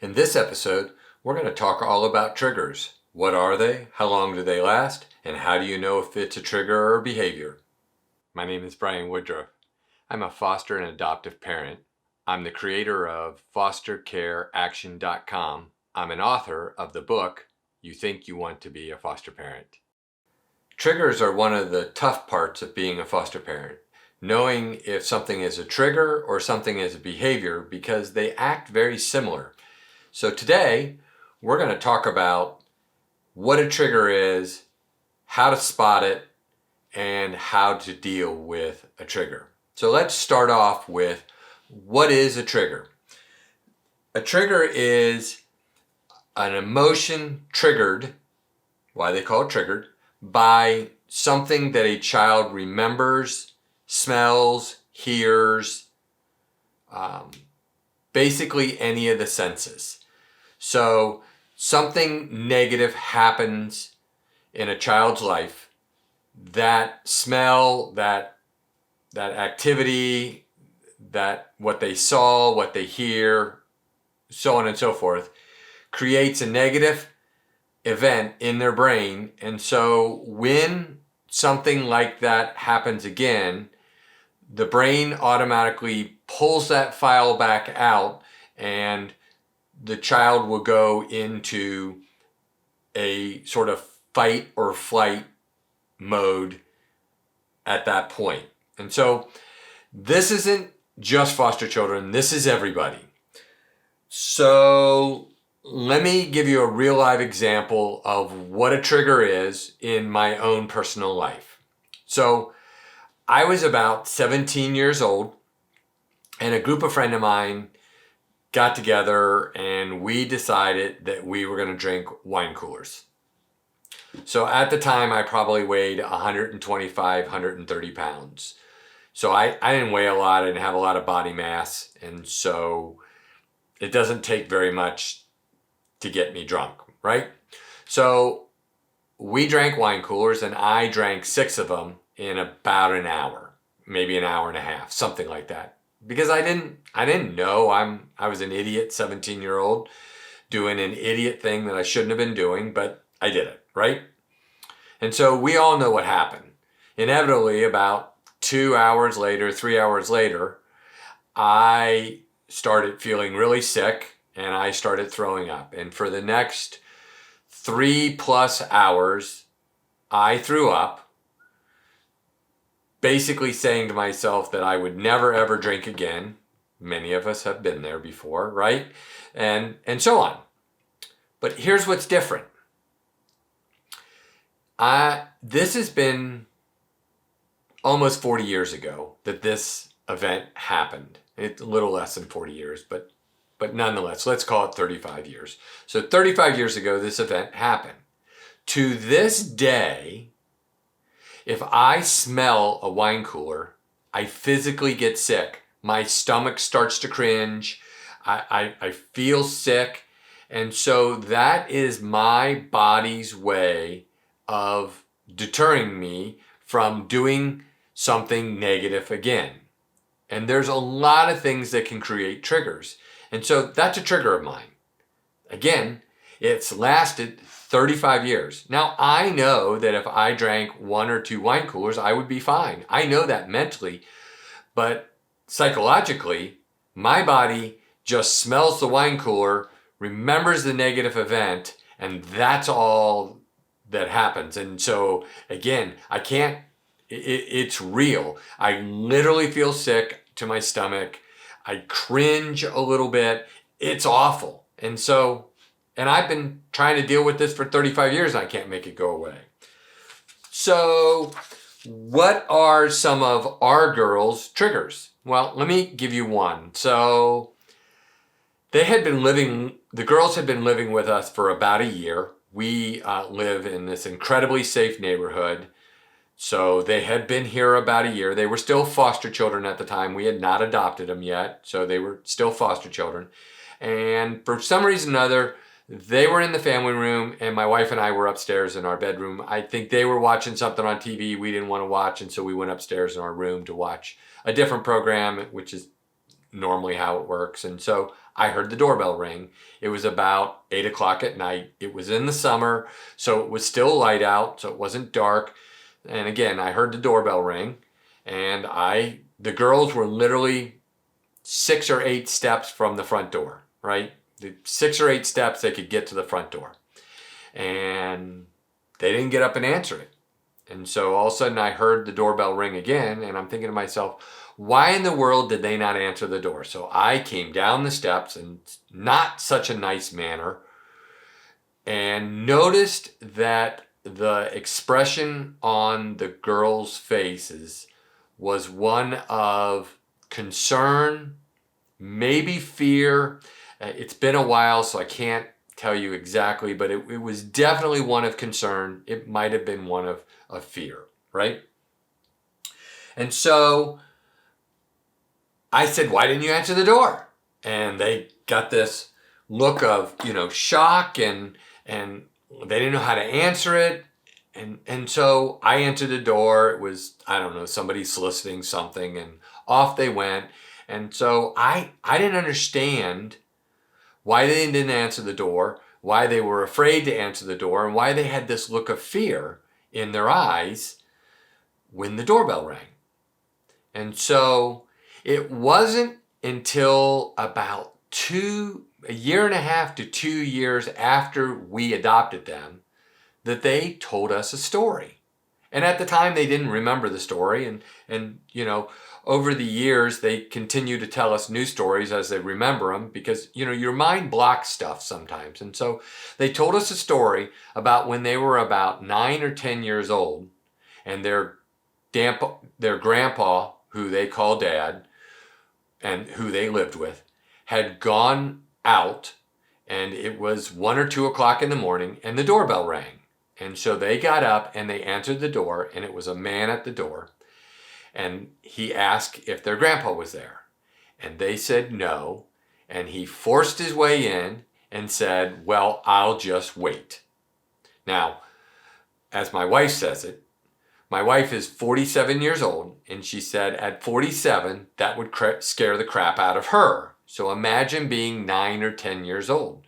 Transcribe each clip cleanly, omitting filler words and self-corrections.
In this episode, we're going to talk all about triggers. What are they? How long do they last? And how do you know if it's a trigger or behavior? My name is Brian Woodruff. I'm a foster and adoptive parent. I'm the creator of fostercareaction.com. I'm an author of the book, You Think You Want to Be a Foster Parent. Triggers are one of the tough parts of being a foster parent. Knowing if something is a trigger or something is a behavior because they act very similar. So today, we're going to talk about what a trigger is, how to spot it, and how to deal with a trigger. So let's start off with what is a trigger? A trigger is an emotion triggered, why they call it triggered, by something that a child remembers, smells, hears, basically any of the senses. So something negative happens in a child's life. That smell, that activity, that what they saw, what they hear, so on and so forth, creates a negative event in their brain. And so when something like that happens again, the brain automatically pulls that file back out and the child will go into a sort of fight or flight mode at that point. And so this isn't just foster children, this is everybody. So let me give you a real live example of what a trigger is in my own personal life. So I was about 17 years old and a group of friends of mine got together and we decided that we were going to drink wine coolers. So at the time I probably weighed 125, 130 pounds. So I didn't weigh a lot, I didn't have a lot of body mass, and so it doesn't take very much to get me drunk, right? So we drank wine coolers and I drank 6 of them in about an hour, maybe an hour and a half, something like that. Because I didn't know I was an idiot 17-year-old doing an idiot thing that I shouldn't have been doing, but I did it, right? And so we all know what happened. Inevitably, about 2 hours later, 3 hours later, I started feeling really sick and I started throwing up. And for the next 3+ hours, I threw up, basically saying to myself that I would never ever drink again. Many of us have been there before, right? And so on. But here's what's different. This has been almost 40 years ago that this event happened. It's a little less than 40 years, but nonetheless, let's call it 35 years. So 35 years ago, this event happened. To this day, if I smell a wine cooler, I physically get sick. My stomach starts to cringe. I feel sick. And so that is my body's way of deterring me from doing something negative again. And there's a lot of things that can create triggers. And so that's a trigger of mine. Again, it's lasted 35 years. Now, I know that if I drank 1 or 2 wine coolers, I would be fine. I know that mentally, but psychologically, my body just smells the wine cooler, remembers the negative event, and that's all that happens. And so, again, it's real. I literally feel sick to my stomach. I cringe a little bit. It's awful. And I've been trying to deal with this for 35 years and I can't make it go away. So what are some of our girls' triggers? Well, let me give you one. So the girls had been living with us for about a year. We live in this incredibly safe neighborhood. So they had been here about a year. They were still foster children at the time. We had not adopted them yet. So they were still foster children. And for some reason or another, they were in the family room and my wife and I were upstairs in our bedroom. I think they were watching something on TV we didn't want to watch. And so we went upstairs in our room to watch a different program, which is normally how it works. And so I heard the doorbell ring. It was about 8 o'clock at night. It was in the summer, so it was still light out, so it wasn't dark. And again, I heard the doorbell ring, and the girls were literally 6 or 8 steps from the front door, right? The 6 or 8 steps they could get to the front door. And they didn't get up and answer it. And so all of a sudden I heard the doorbell ring again, and I'm thinking to myself, why in the world did they not answer the door? So I came down the steps in not such a nice manner and noticed that the expression on the girls' faces was one of concern, maybe fear. It's been a while, so I can't tell you exactly, but it was definitely one of concern. It might have been one of fear, right? And so I said, why didn't you answer the door? And they got this look of, shock, and they didn't know how to answer it. And so I answered the door. It was, I don't know, somebody soliciting something, and off they went. And so I didn't understand why they didn't answer the door, why they were afraid to answer the door, and why they had this look of fear in their eyes when the doorbell rang. And so it wasn't until about a year and a half to 2 years after we adopted them that they told us a story. And at the time they didn't remember the story, and over the years they continue to tell us new stories as they remember them, because your mind blocks stuff sometimes. And so they told us a story about when they were about 9 or 10 years old, and their grandpa, who they call Dad and who they lived with, had gone out, and it was 1 or 2 o'clock in the morning, and the doorbell rang. And so they got up and they answered the door, and it was a man at the door. And he asked if their grandpa was there. And they said no. And he forced his way in and said, well, I'll just wait. Now, as my wife says it, my wife is 47 years old, and she said at 47, that would scare the crap out of her. So imagine being 9 or 10 years old.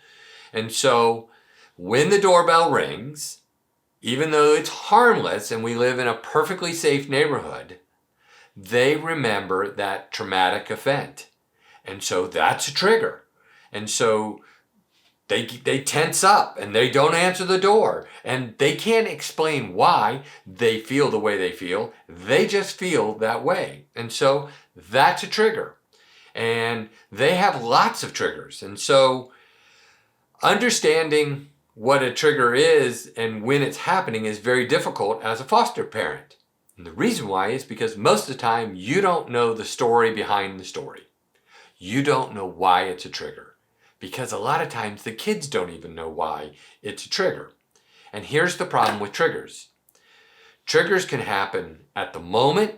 And so when the doorbell rings, even though it's harmless and we live in a perfectly safe neighborhood, they remember that traumatic event. And so that's a trigger. And so they tense up and they don't answer the door. And they can't explain why they feel the way they feel. They just feel that way. And so that's a trigger. And they have lots of triggers. And so understanding what a trigger is and when it's happening is very difficult as a foster parent. And the reason why is because most of the time you don't know the story behind the story. You don't know why it's a trigger, because a lot of times the kids don't even know why it's a trigger. And here's the problem with triggers. Triggers can happen at the moment.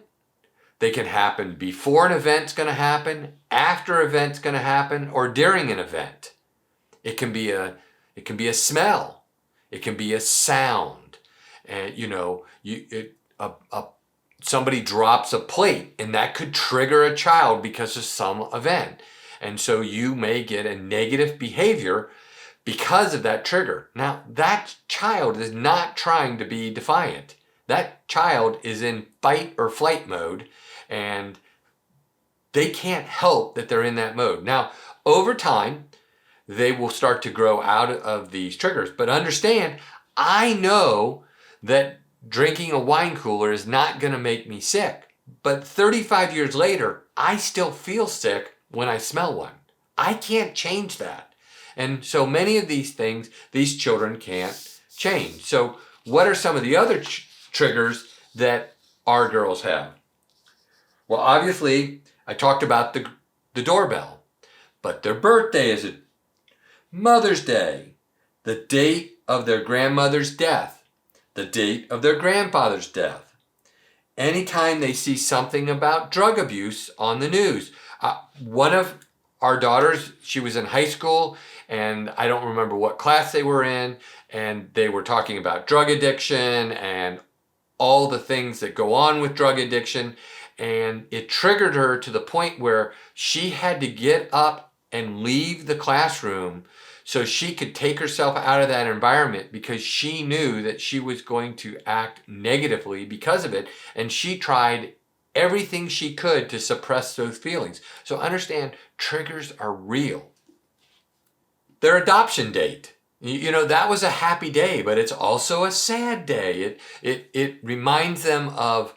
They can happen before an event's going to happen, after an event's going to happen, or during an event. It can be a smell. It can be a sound. And somebody drops a plate, and that could trigger a child because of some event. And so you may get a negative behavior because of that trigger. Now, that child is not trying to be defiant. That child is in fight or flight mode, and they can't help that they're in that mode. Now, over time, they will start to grow out of these triggers. But understand, I know that drinking a wine cooler is not going to make me sick. But 35 years later, I still feel sick when I smell one. I can't change that. And so many of these things, these children can't change. So what are some of the other triggers that our girls have? Well, obviously, I talked about the doorbell. But their birthday is a Mother's Day, the date of their grandmother's death, the date of their grandfather's death. Anytime they see something about drug abuse on the news. One of our daughters, she was in high school, and I don't remember what class they were in, and they were talking about drug addiction and all the things that go on with drug addiction, and it triggered her to the point where she had to get up and leave the classroom so she could take herself out of that environment, because she knew that she was going to act negatively because of it, and she tried everything she could to suppress those feelings. So understand, triggers are real. Their adoption date. That was a happy day, but it's also a sad day. It reminds them of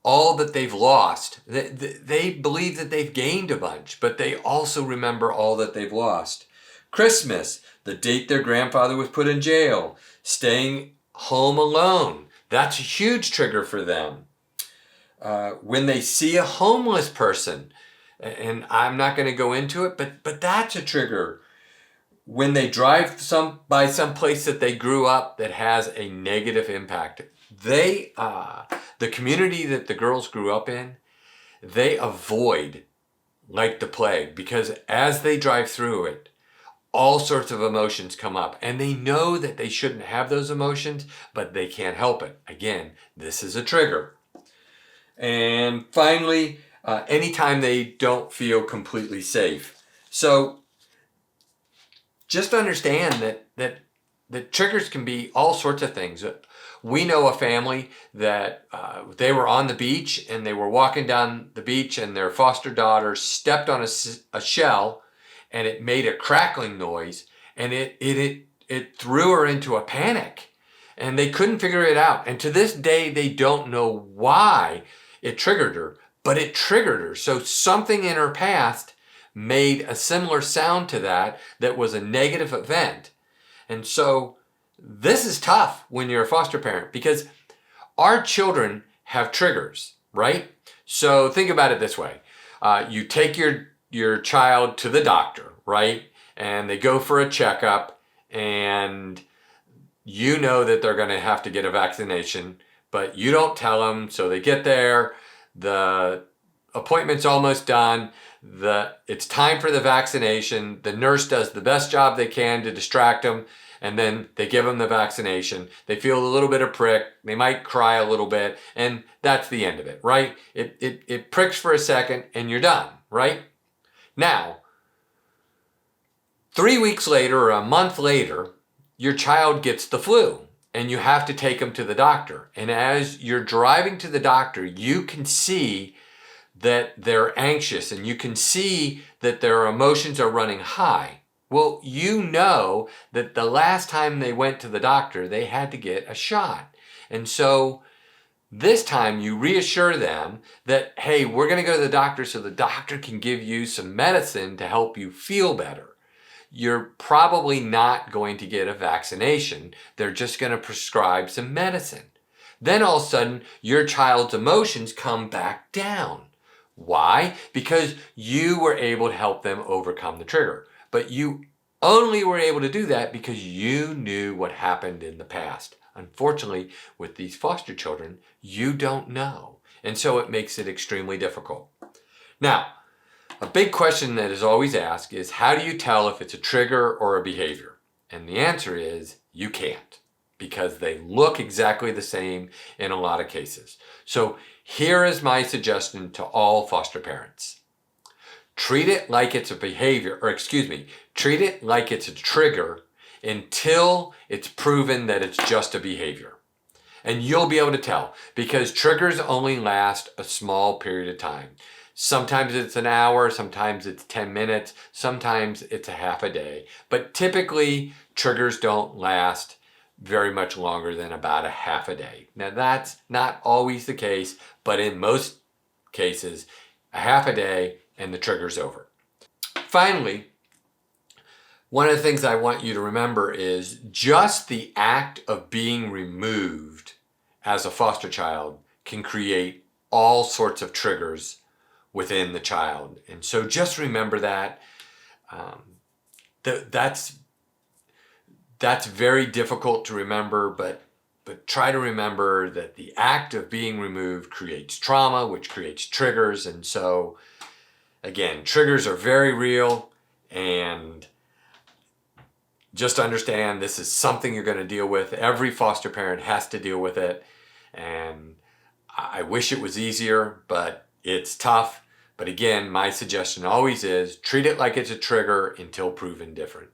all that they've lost. They believe that they've gained a bunch, but they also remember all that they've lost. Christmas, the date their grandfather was put in jail. Staying home alone. That's a huge trigger for them. When they see a homeless person, and I'm not going to go into it, but that's a trigger. When they drive by some place that they grew up that has a negative impact, the community that the girls grew up in, they avoid like the plague, because as they drive through it, all sorts of emotions come up, and they know that they shouldn't have those emotions, but they can't help it. Again, this is a trigger. And finally, anytime they don't feel completely safe. So just understand that triggers can be all sorts of things. We know a family that they were on the beach, and they were walking down the beach, and their foster daughter stepped on a shell, and it made a crackling noise, and it threw her into a panic, and they couldn't figure it out. And to this day, they don't know why it triggered her, but it triggered her. So something in her past made a similar sound to that was a negative event. And so this is tough when you're a foster parent, because our children have triggers, right? So think about it this way. You take your child to the doctor, right? And they go for a checkup, and you know that they're going to have to get a vaccination, but you don't tell them. So they get there, the appointment's almost done, it's time for the vaccination. The nurse does the best job they can to distract them, and then they give them the vaccination. They feel a little bit of prick. They might cry a little bit, and that's the end of it, right? It pricks for a second, and you're done, right? Now, 3 weeks later or a month later, your child gets the flu, and you have to take them to the doctor. And as you're driving to the doctor, you can see that they're anxious, and you can see that their emotions are running high. Well, you know that the last time they went to the doctor, they had to get a shot. And so this time you reassure them that, hey, we're going to go to the doctor so the doctor can give you some medicine to help you feel better. You're probably not going to get a vaccination. They're just going to prescribe some medicine. Then all of a sudden, your child's emotions come back down. Why? Because you were able to help them overcome the trigger. But you only were able to do that because you knew what happened in the past. Unfortunately, with these foster children, you don't know. And so it makes it extremely difficult. Now, a big question that is always asked is, how do you tell if it's a trigger or a behavior? And the answer is, you can't, because they look exactly the same in a lot of cases. So here is my suggestion to all foster parents. Treat it like it's a behavior, treat it like it's a trigger until it's proven that it's just a behavior. And you'll be able to tell, because triggers only last a small period of time. Sometimes it's an hour, sometimes it's 10 minutes, sometimes it's a half a day. But typically, triggers don't last very much longer than about a half a day. Now, that's not always the case, but in most cases, a half a day and the trigger's over. Finally, one of the things I want you to remember is just the act of being removed as a foster child can create all sorts of triggers within the child. And so just remember that. That's very difficult to remember, but try to remember that the act of being removed creates trauma, which creates triggers. And so, again, triggers are very real, and just understand this is something you're going to deal with. Every foster parent has to deal with it. And I wish it was easier, but it's tough. But again, my suggestion always is treat it like it's a trigger until proven different.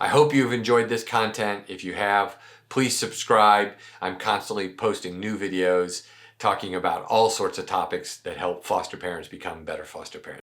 I hope you've enjoyed this content. If you have, please subscribe. I'm constantly posting new videos talking about all sorts of topics that help foster parents become better foster parents.